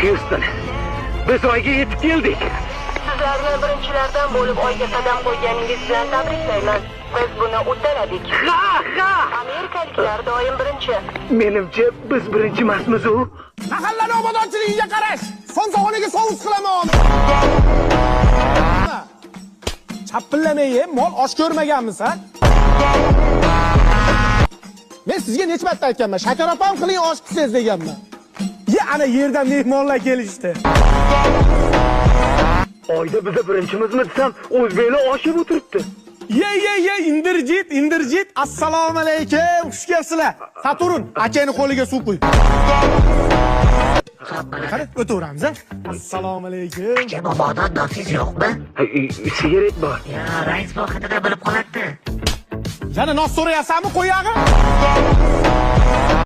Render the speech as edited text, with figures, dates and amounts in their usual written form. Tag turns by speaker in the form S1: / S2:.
S1: Houston, biz oyga yetib keldik.
S2: Sizlarni birinchilardan bo'lib oyga qadam qo'yganingiz bilan tabriklayman. Biz buni uddaladik.
S1: Ha!
S2: Amerikaliklar doim birinchi.
S1: Menimcha biz birinchi emasmiz-u.
S3: Mahallani obodonchiligiga qarash. Somsog'iniga sovus qilaman. Chapillamay ye, mol osh ko'rmaganmisan? Men sizga necha marta aytganman, shakar opam qiling osh qilsangiz deganman. Ye, ana yerdan mehmonlar kelishdi.
S1: Oyda biza birinchimizmi desam, o'zbeklar oshib o'tiribdi.
S3: Ye, indirjit. Assalomu alaykum. Xush kelibsizlar. Saturn, akangni qo'liga suv qo'y. Qani, o'taveramiz, a? Assalomu alaykum.
S4: Bobodan dotingiz yo'qmi?
S1: Sigaret bor.
S4: Ya, rais vaqtida bilib qoladi.
S3: Yana nos so'rayapsanmi, qo'yag'i?